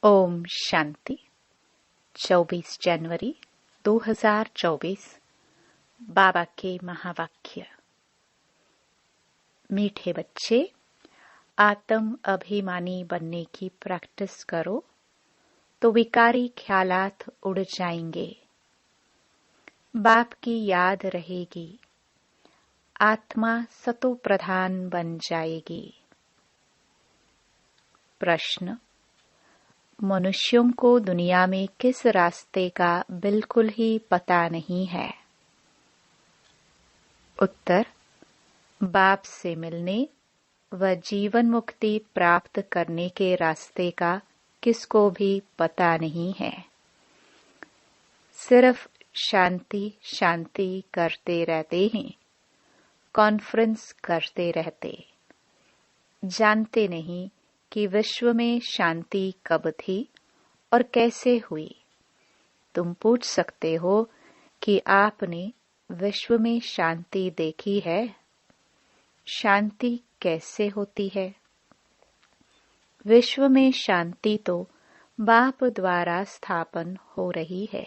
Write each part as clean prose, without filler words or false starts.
ओम शांति। 24 जनवरी 2024। बाबा के महावाक्य। मीठे बच्चे, आत्म अभिमानी बनने की प्रैक्टिस करो तो विकारी ख्यालात उड़ जाएंगे। बाप की याद रहेगी, आत्मा सतो प्रधान बन जाएगी। प्रश्न: मनुष्यों को दुनिया में किस रास्ते का बिल्कुल ही पता नहीं है? उत्तर: बाप से मिलने व जीवन मुक्ति प्राप्त करने के रास्ते का किसको भी पता नहीं है। सिर्फ शांति शांति करते रहते हैं, कॉन्फ्रेंस करते रहते, जानते नहीं कि विश्व में शांति कब थी और कैसे हुई। तुम पूछ सकते हो कि आपने विश्व में शांति देखी है? शांति कैसे होती है? विश्व में शांति तो बाप द्वारा स्थापन हो रही है।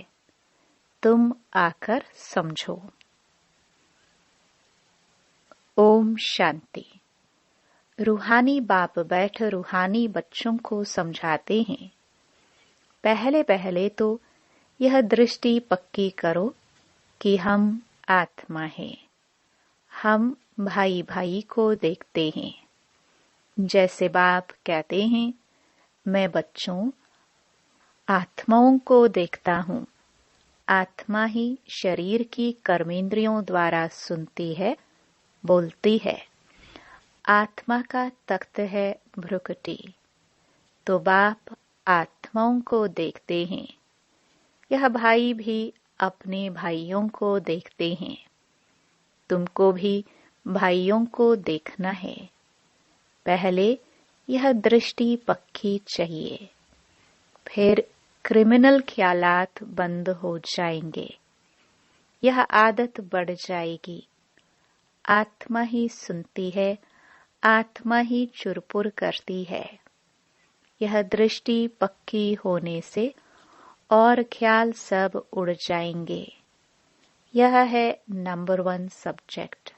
तुम आकर समझो। ओम शांति। रूहानी बाप बैठ रूहानी बच्चों को समझाते हैं। पहले पहले तो यह दृष्टि पक्की करो कि हम आत्मा हैं। हम भाई भाई को देखते हैं। जैसे बाप कहते हैं, मैं बच्चों आत्माओं को देखता हूँ। आत्मा ही शरीर की कर्मेंद्रियों द्वारा सुनती है, बोलती है। आत्मा का तख्त है भ्रुकुटी। तो बाप आत्माओं को देखते हैं। यह भाई भी अपने भाइयों को देखते हैं। तुमको भी भाइयों को देखना है। पहले यह दृष्टि पक्की चाहिए, फिर क्रिमिनल ख्यालात बंद हो जाएंगे। यह आदत बढ़ जाएगी। आत्मा ही सुनती है, आत्मा ही चुरपुर करती है। यह दृष्टि पक्की होने से और ख्याल सब उड़ जाएंगे। यह है नंबर 1 सब्जेक्ट।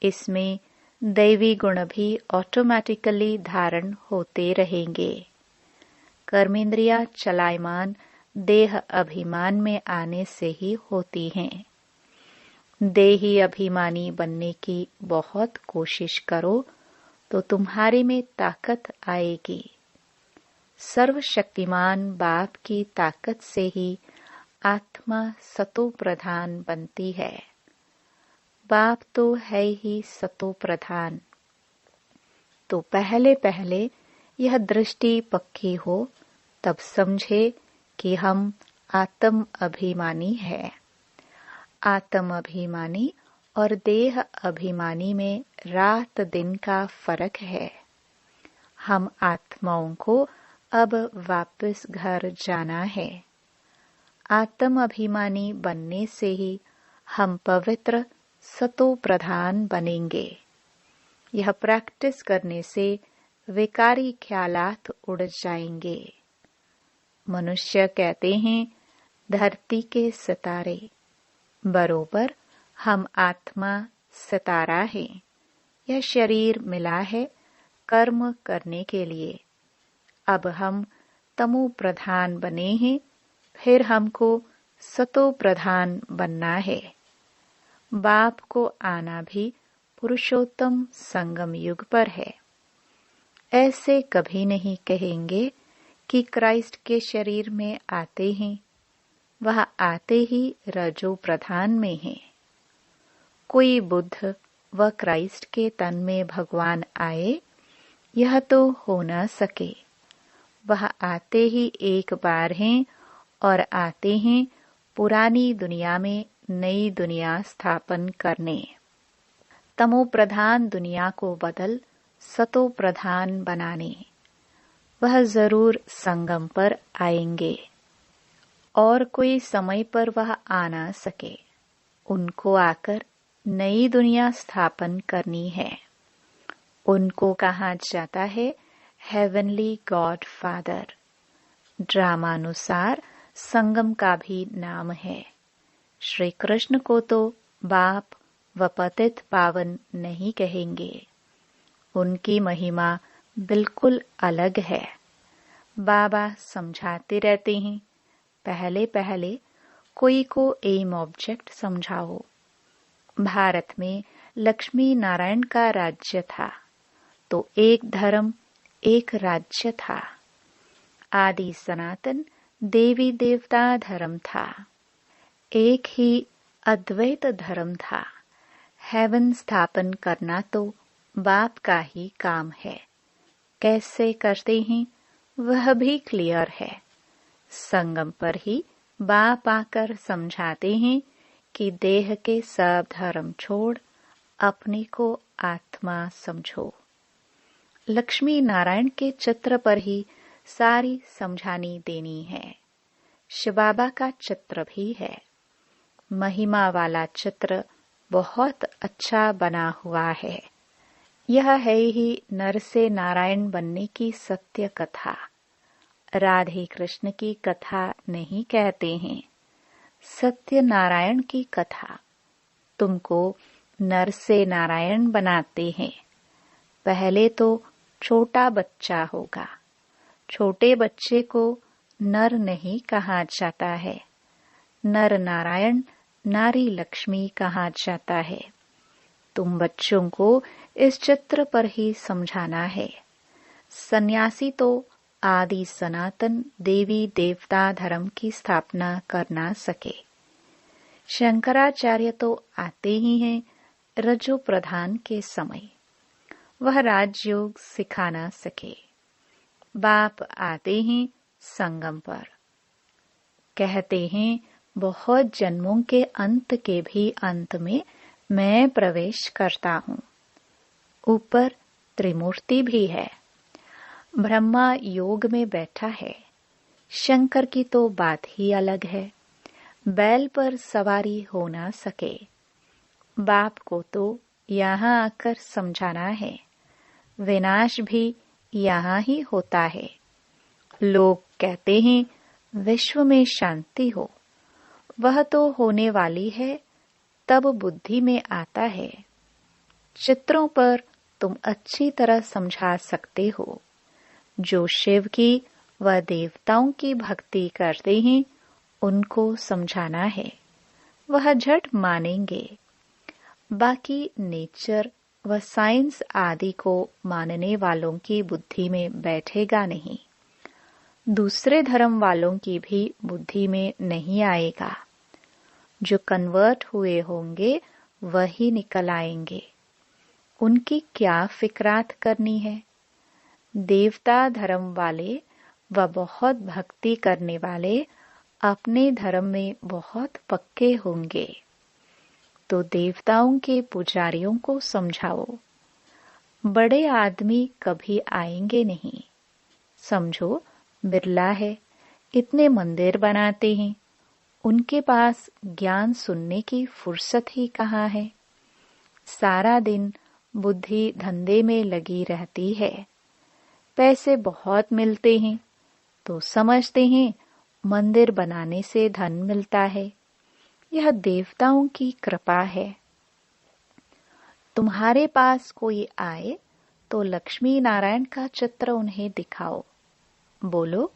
इसमें दैवी गुण भी ऑटोमेटिकली धारण होते रहेंगे। कर्मेंद्रियां चलायमान देह अभिमान में आने से ही होती हैं। देही अभिमानी बनने की बहुत कोशिश करो तो तुम्हारे में ताकत आएगी। सर्वशक्तिमान बाप की ताकत से ही आत्मा सतो प्रधान बनती है। बाप तो है ही सतो प्रधान। तो पहले पहले यह दृष्टि पक्की हो, तब समझे कि हम आत्म अभिमानी है। आत्म अभिमानी और देह अभिमानी में रात दिन का फर्क है। हम आत्माओं को अब वापस घर जाना है। आत्म अभिमानी बनने से ही हम पवित्र सतो प्रधान बनेंगे। यह प्रैक्टिस करने से विकारी ख्यालात उड़ जाएंगे। मनुष्य कहते हैं, धरती के सितारे। बरोबर हम आत्मा सितारा है। यह शरीर मिला है कर्म करने के लिए। अब हम तमो प्रधान बने हैं, फिर हमको सतो प्रधान बनना है। बाप को आना भी पुरुषोत्तम संगम युग पर है। ऐसे कभी नहीं कहेंगे कि क्राइस्ट के शरीर में आते हैं। वह आते ही रजो प्रधान में है। कोई बुद्ध व क्राइस्ट के तन में भगवान आए, यह तो हो न सके। वह आते ही एक बार हैं और आते हैं पुरानी दुनिया में नई दुनिया स्थापन करने। तमो प्रधान दुनिया को बदल सतो प्रधान बनाने। वह जरूर संगम पर आएंगे और कोई समय पर वह आ ना सके। उनको आकर नई दुनिया स्थापन करनी है। उनको कहा जाता है हेवनली गॉड फादर। ड्रामानुसार संगम का भी नाम है। श्री कृष्ण को तो बाप व पतित पावन नहीं कहेंगे। उनकी महिमा बिल्कुल अलग है। बाबा समझाते रहते हैं, पहले पहले कोई को एम ऑब्जेक्ट समझाओ। भारत में लक्ष्मी नारायण का राज्य था, तो एक धर्म एक राज्य था। आदि सनातन देवी देवता धर्म था। एक ही अद्वैत धर्म था। हेवन स्थापन करना तो बाप का ही काम है। कैसे करते हैं वह भी क्लियर है। संगम पर ही बाप आकर समझाते हैं कि देह के सब धर्म छोड़ अपने को आत्मा समझो। लक्ष्मी नारायण के चित्र पर ही सारी समझानी देनी है। शिव बाबा का चित्र भी है। महिमा वाला चित्र बहुत अच्छा बना हुआ है। यह है ही नर से नारायण बनने की सत्य कथा। राधे कृष्ण की कथा नहीं कहते हैं, सत्य नारायण की कथा। तुमको नर से नारायण बनाते हैं। पहले तो छोटा बच्चा होगा। छोटे बच्चे को नर नहीं कहा जाता है। नर नारायण, नारी लक्ष्मी कहा जाता है। तुम बच्चों को इस चित्र पर ही समझाना है। सन्यासी तो आदि सनातन देवी देवता धर्म की स्थापना कर ना सके। शंकराचार्य तो आते ही हैं रजो प्रधान के समय। वह राजयोग सिखा ना सके। बाप आते हैं संगम पर। कहते हैं बहुत जन्मों के अंत के भी अंत में मैं प्रवेश करता हूँ। ऊपर त्रिमूर्ति भी है। ब्रह्मा योग में बैठा है। शंकर की तो बात ही अलग है। बैल पर सवारी हो ना सके। बाप को तो यहाँ आकर समझाना है। विनाश भी यहाँ ही होता है। लोग कहते हैं विश्व में शांति हो। वह तो होने वाली है, तब बुद्धि में आता है। चित्रों पर तुम अच्छी तरह समझा सकते हो। जो शिव की व देवताओं की भक्ति करते हैं उनको समझाना है। वह झट मानेंगे। बाकी नेचर व साइंस आदि को मानने वालों की बुद्धि में बैठेगा नहीं। दूसरे धर्म वालों की भी बुद्धि में नहीं आएगा। जो कन्वर्ट हुए होंगे वही निकल आएंगे। उनकी क्या फिक्रात करनी है। देवता धर्म वाले व बहुत भक्ति करने वाले अपने धर्म में बहुत पक्के होंगे। तो देवताओं के पुजारियों को समझाओ। बड़े आदमी कभी आएंगे नहीं। समझो बिरला है, इतने मंदिर बनाते हैं। उनके पास ज्ञान सुनने की फुर्सत ही कहाँ है। सारा दिन बुद्धि धंधे में लगी रहती है। पैसे बहुत मिलते हैं तो समझते हैं मंदिर बनाने से धन मिलता है। यह देवताओं की कृपा है। तुम्हारे पास कोई आए तो लक्ष्मी नारायण का चित्र उन्हें दिखाओ। बोलो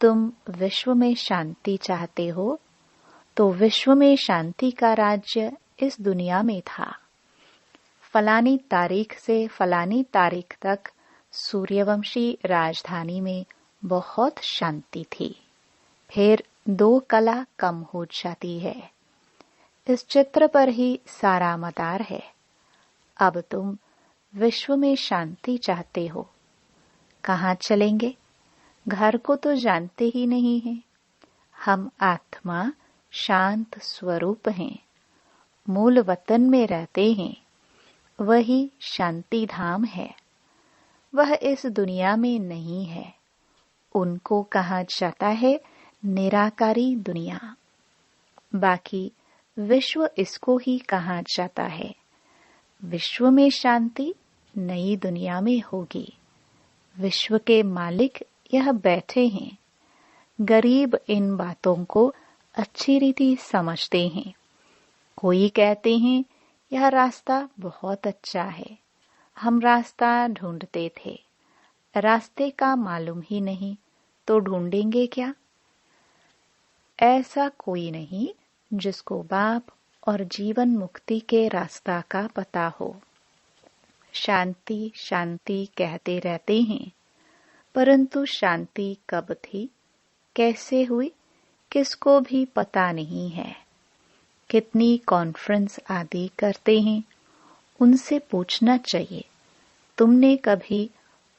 तुम विश्व में शांति चाहते हो, तो विश्व में शांति का राज्य इस दुनिया में था। फलानी तारीख से फलानी तारीख तक सूर्यवंशी राजधानी में बहुत शांति थी। फिर 2 कला कम हो जाती है। इस चित्र पर ही सारा मदार है। अब तुम विश्व में शांति चाहते हो। कहाँ चलेंगे? घर को तो जानते ही नहीं हैं। हम आत्मा शांत स्वरूप हैं। मूल वतन में रहते हैं। वही शांति धाम है। वह इस दुनिया में नहीं है। उनको कहा जाता है निराकारी दुनिया। बाकी विश्व इसको ही कहा जाता है। विश्व में शांति नई दुनिया में होगी। विश्व के मालिक यह बैठे हैं। गरीब इन बातों को अच्छी रीति समझते हैं। कोई कहते हैं यह रास्ता बहुत अच्छा है, हम रास्ता ढूंढते थे, रास्ते का मालूम ही नहीं तो ढूंढेंगे क्या। ऐसा कोई नहीं जिसको बाप और जीवन मुक्ति के रास्ता का पता हो। शांति शांति कहते रहते हैं, परंतु शांति कब थी, कैसे हुई, किसको भी पता नहीं है। कितनी कॉन्फ्रेंस आदि करते हैं, उनसे पूछना चाहिए, तुमने कभी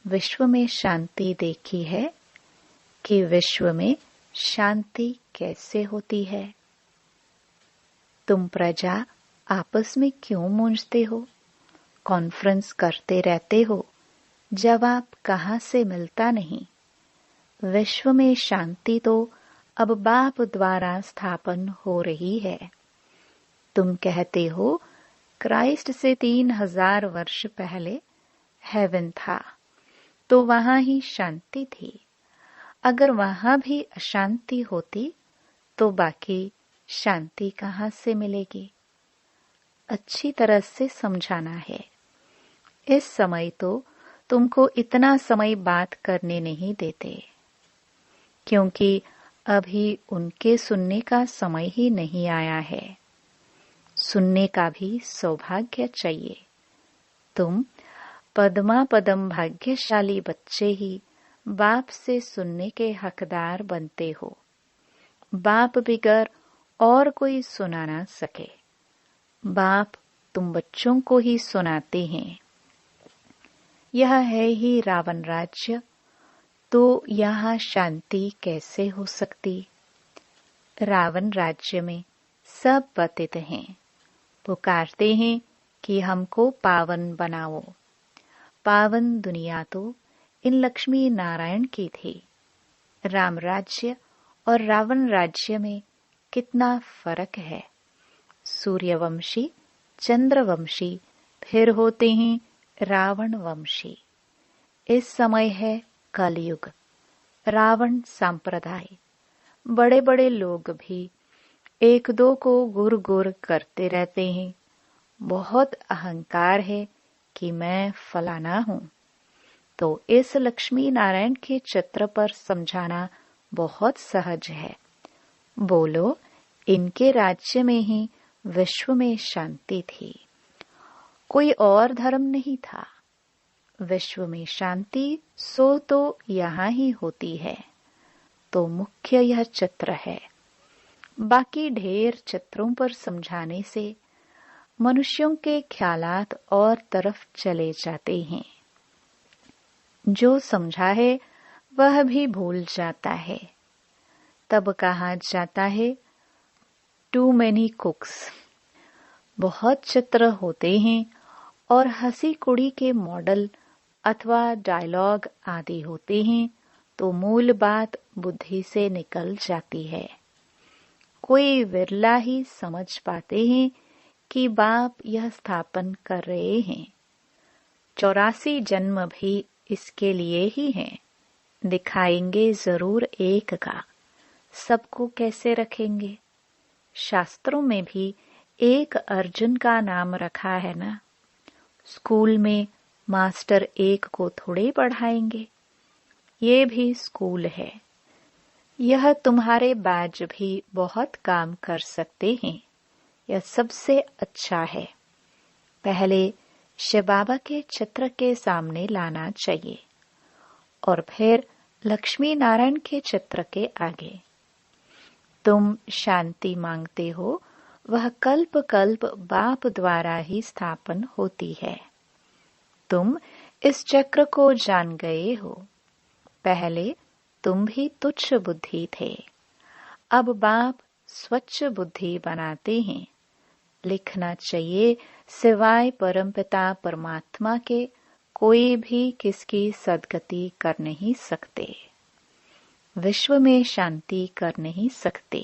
विश्व में शांति देखी है कि विश्व में शांति कैसे होती है। तुम प्रजा आपस में क्यों मूंझते हो, कॉन्फ्रेंस करते रहते हो, जवाब कहाँ से मिलता नहीं। विश्व में शांति तो अब बाप द्वारा स्थापन हो रही है। तुम कहते हो क्राइस्ट से 3000 वर्ष पहले हेवन था, तो वहां ही शांति थी। अगर वहां भी अशांति होती तो बाकी शांति कहाँ से मिलेगी। अच्छी तरह से समझाना है। इस समय तो तुमको इतना समय बात करने नहीं देते, क्योंकि अभी उनके सुनने का समय ही नहीं आया है। सुनने का भी सौभाग्य चाहिए। तुम पद्मा पदम भाग्यशाली बच्चे ही बाप से सुनने के हकदार बनते हो। बाप बिगर और कोई सुना ना सके। बाप तुम बच्चों को ही सुनाते हैं। यह है ही रावण राज्य, तो यहाँ शांति कैसे हो सकती। रावण राज्य में सब पतित हैं, पुकारते हैं कि हमको पावन बनाओ। पावन दुनिया तो इन लक्ष्मी नारायण की थी। राम राज्य और रावण राज्य में कितना फर्क है। सूर्यवंशी, चंद्रवंशी, फिर होते हैं रावण वंशी। इस समय है कलयुग, रावण संप्रदाय। बड़े बड़े लोग भी एक दो को गुर गुर करते रहते हैं। बहुत अहंकार है कि मैं फलाना हूं। तो इस लक्ष्मी नारायण के चित्र पर समझाना बहुत सहज है। बोलो, इनके राज्य में ही विश्व में शांति थी, कोई और धर्म नहीं था। विश्व में शांति सो तो यहाँ ही होती है। तो मुख्य यह चित्र है। बाकी ढेर चित्रों पर समझाने से मनुष्यों के ख्यालात और तरफ चले जाते हैं। जो समझा है वह भी भूल जाता है। तब कहा जाता है टू मेनी कुक्स। बहुत चित्र होते हैं और हंसी कुड़ी के मॉडल अथवा डायलॉग आदि होते हैं, तो मूल बात बुद्धि से निकल जाती है। कोई विरला ही समझ पाते हैं कि बाप यह स्थापन कर रहे हैं। 84 जन्म भी इसके लिए ही हैं। दिखाएंगे जरूर एक का, सबको कैसे रखेंगे। शास्त्रों में भी एक अर्जुन का नाम रखा है ना। स्कूल में मास्टर एक को थोड़े पढ़ाएंगे। ये भी स्कूल है। यह तुम्हारे बैज भी बहुत काम कर सकते हैं। यह सबसे अच्छा है। पहले शिव बाबा के चित्र के सामने लाना चाहिए और फिर लक्ष्मी नारायण के चित्र के आगे। तुम शांति मांगते हो, वह कल्प कल्प बाप द्वारा ही स्थापन होती है। तुम इस चक्र को जान गए हो। पहले तुम भी तुच्छ बुद्धि थे, अब बाप स्वच्छ बुद्धि बनाते हैं। लिखना चाहिए, सिवाय परमपिता परमात्मा के कोई भी किसकी सदगति कर नहीं सकते, विश्व में शांति कर नहीं सकते।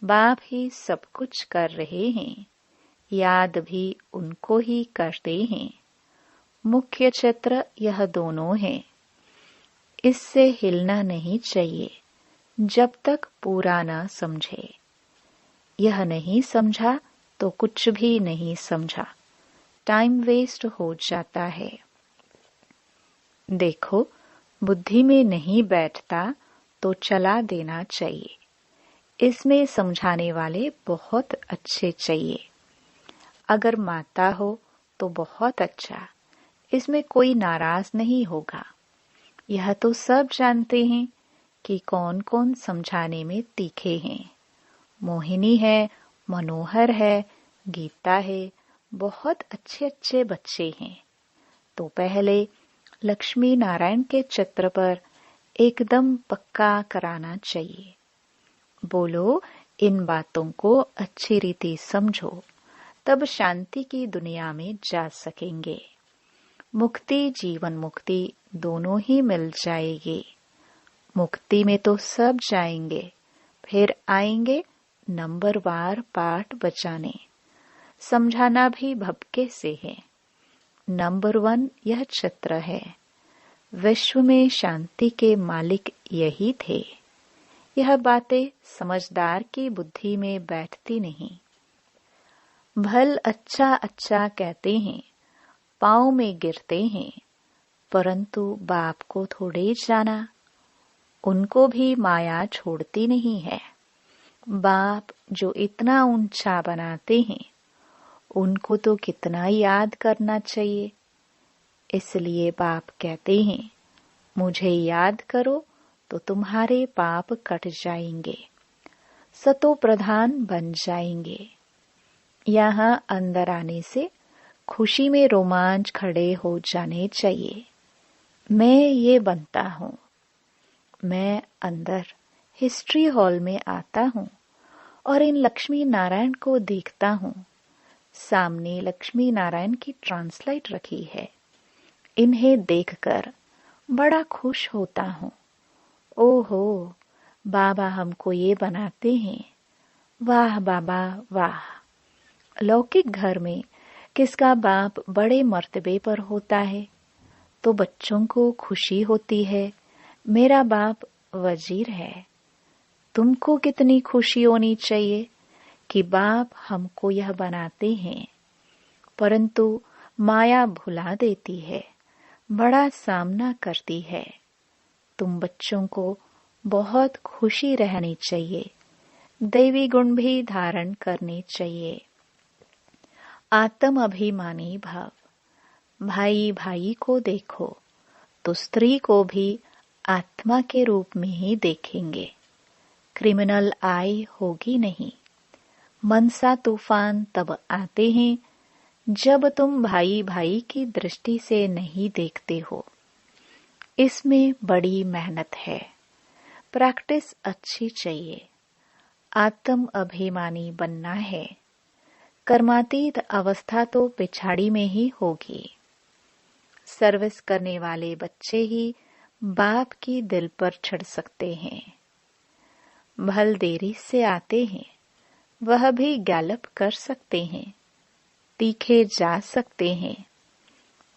बाप ही सब कुछ कर रहे हैं, याद भी उनको ही करते हैं। मुख्य चित्र यह दोनों है। इससे हिलना नहीं चाहिए। जब तक पूरा न समझे। यह नहीं समझा तो कुछ भी नहीं समझा, टाइम वेस्ट हो जाता है। देखो, बुद्धि में नहीं बैठता तो चला देना चाहिए। इसमें समझाने वाले बहुत अच्छे चाहिए। अगर माता हो तो बहुत अच्छा, इसमें कोई नाराज नहीं होगा। यह तो सब जानते हैं कि कौन कौन समझाने में तीखे हैं। मोहिनी है, मनोहर है, गीता है, बहुत अच्छे अच्छे बच्चे हैं। तो पहले लक्ष्मी नारायण के चित्र पर एकदम पक्का कराना चाहिए। बोलो, इन बातों को अच्छी रीति समझो, तब शांति की दुनिया में जा सकेंगे। मुक्ति, जीवन मुक्ति दोनों ही मिल जाएगी। मुक्ति में तो सब जाएंगे, फिर आएंगे नंबरवार पाठ बचाने। समझाना भी भपके से है। नंबर 1 यह चित्र है। विश्व में शांति के मालिक यही थे। यह बातें समझदार की बुद्धि में बैठती नहीं। भल अच्छा अच्छा कहते हैं, पाँव में गिरते हैं, परंतु बाप को थोड़े जाना। उनको भी माया छोड़ती नहीं है। बाप जो इतना ऊंचा बनाते हैं, उनको तो कितना याद करना चाहिए। इसलिए बाप कहते हैं, मुझे याद करो तो तुम्हारे पाप कट जाएंगे, सतो प्रधान बन जाएंगे। यहाँ अंदर आने से खुशी में रोमांच खड़े हो जाने चाहिए। मैं ये बनता हूँ। मैं अंदर हिस्ट्री हॉल में आता हूँ और इन लक्ष्मी नारायण को देखता हूँ। सामने लक्ष्मी नारायण की ट्रांसलाइट रखी है। इन्हें देखकर बड़ा खुश होता हूँ। ओहो, बाबा हमको ये बनाते हैं। वाह बाबा वाह। लौकिक घर में किसका बाप बड़े मर्तबे पर होता है तो बच्चों को खुशी होती है, मेरा बाप वजीर है। तुमको कितनी खुशी होनी चाहिए कि बाप हमको यह बनाते हैं। परंतु माया भुला देती है, बड़ा सामना करती है। तुम बच्चों को बहुत खुशी रहनी चाहिए, दैवी गुण भी धारण करने चाहिए। आत्म अभिमानी भाव। भाई भाई को देखो तो स्त्री को भी आत्मा के रूप में ही देखेंगे। क्रिमिनल आई होगी नहीं। मनसा तूफान तब आते हैं जब तुम भाई भाई की दृष्टि से नहीं देखते हो। इसमें बड़ी मेहनत है, प्रैक्टिस अच्छी चाहिए। आत्म अभिमानी बनना है। कर्मातीत अवस्था तो पिछाड़ी में ही होगी। सर्विस करने वाले बच्चे ही बाप की दिल पर चढ़ सकते हैं। भल देरी से आते हैं, वह भी गैलप कर सकते हैं, तीखे जा सकते हैं।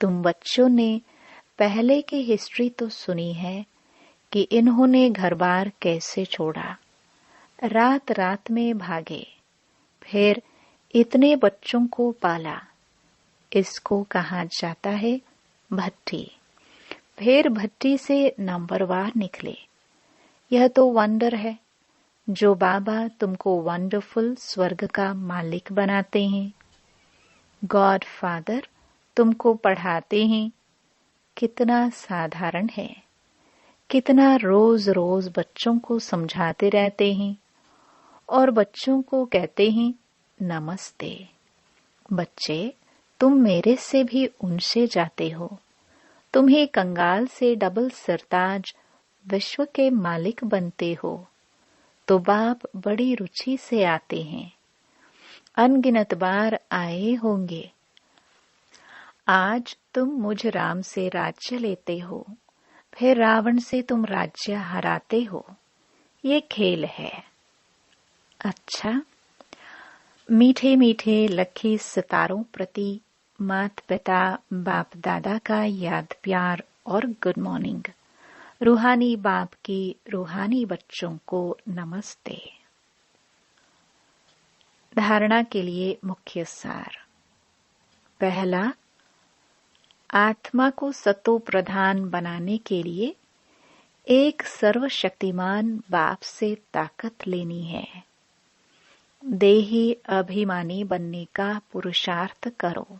तुम बच्चों ने पहले की हिस्ट्री तो सुनी है कि इन्होंने घर बार कैसे छोड़ा, रात रात में भागे, फिर इतने बच्चों को पाला। इसको कहा जाता है भट्टी। फिर भट्टी से नंबरवार निकले। यह तो वंडर है जो बाबा तुमको वंडरफुल स्वर्ग का मालिक बनाते हैं। गॉड फादर तुमको पढ़ाते हैं। कितना साधारण है, कितना रोज रोज बच्चों को समझाते रहते हैं और बच्चों को कहते हैं नमस्ते। बच्चे, तुम मेरे से भी ऊंचे जाते हो। तुम्हें कंगाल से डबल सरताज विश्व के मालिक बनते हो। तो बाप बड़ी रुचि से आते हैं। अनगिनत बार आए होंगे। आज तुम मुझ राम से राज्य लेते हो, फिर रावण से तुम राज्य हराते हो। ये खेल है। अच्छा, मीठे मीठे लकी सितारों प्रति माता पिता बाप दादा का याद प्यार और गुड मॉर्निंग। रूहानी बाप की रूहानी बच्चों को नमस्ते। धारणा के लिए मुख्य सार। पहला, आत्मा को सतो प्रधान बनाने के लिए एक सर्वशक्तिमान बाप से ताकत लेनी है। देही अभिमानी बनने का पुरुषार्थ करो।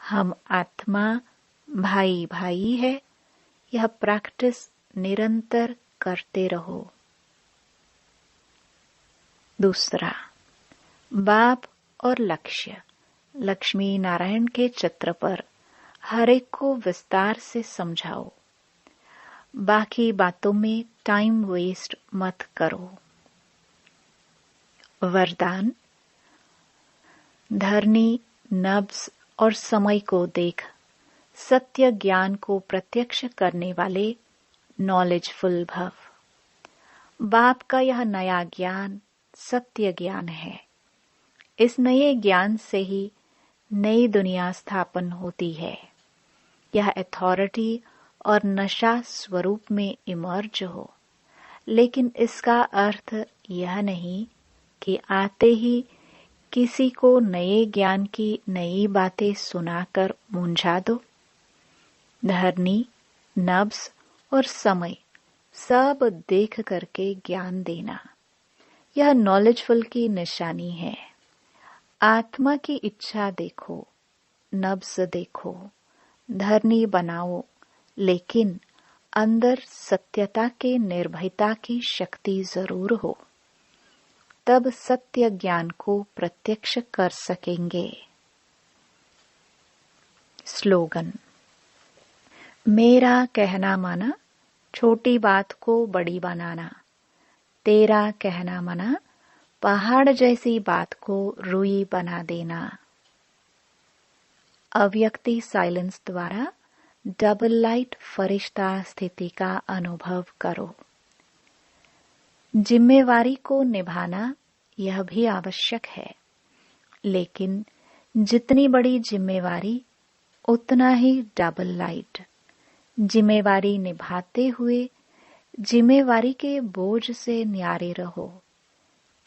हम आत्मा भाई भाई है, यह प्रैक्टिस निरंतर करते रहो। दूसरा, बाप और लक्ष्य। लक्ष्मी नारायण के चित्र पर हर एक को विस्तार से समझाओ। बाकी बातों में टाइम वेस्ट मत करो। वरदान। धरनी, नब्ज और समय को देख सत्य ज्ञान को प्रत्यक्ष करने वाले नॉलेजफुल भव। बाप का यह नया ज्ञान सत्य ज्ञान है। इस नए ज्ञान से ही नई दुनिया स्थापन होती है। यह अथॉरिटी और नशा स्वरूप में इमर्ज हो, लेकिन इसका अर्थ यह नहीं कि आते ही किसी को नए ज्ञान की नई बातें सुनाकर मूंझा दो। धरनी, नब्ज और समय सब देख करके ज्ञान देना, यह नॉलेजफुल की निशानी है। आत्मा की इच्छा देखो, नब्ज देखो, धरनी बनाओ, लेकिन अंदर सत्यता के निर्भयता की शक्ति जरूर हो। तब सत्य ज्ञान को प्रत्यक्ष कर सकेंगे। स्लोगन। मेरा कहना माना, छोटी बात को बड़ी बनाना। तेरा कहना माना, पहाड़ जैसी बात को रुई बना देना। अव्यक्ति साइलेंस द्वारा डबल लाइट फरिश्ता स्थिति का अनुभव करो। जिम्मेवारी को निभाना यह भी आवश्यक है, लेकिन जितनी बड़ी जिम्मेवारी उतना ही डबल लाइट। जिम्मेवारी निभाते हुए जिम्मेवारी के बोझ से न्यारे रहो।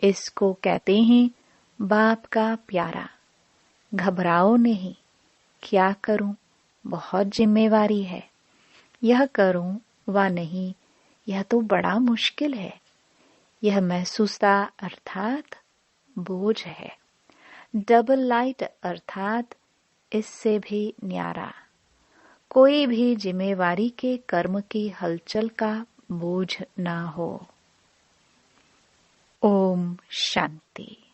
इसको कहते हैं बाप का प्यारा। घबराओ नहीं, क्या करूं, बहुत जिम्मेवारी है, यह करूं व नहीं, यह तो बड़ा मुश्किल है। यह महसूसता अर्थात बोझ है। डबल लाइट अर्थात इससे भी न्यारा। कोई भी जिम्मेवारी के कर्म की हलचल का बोझ न हो। ओम शांति।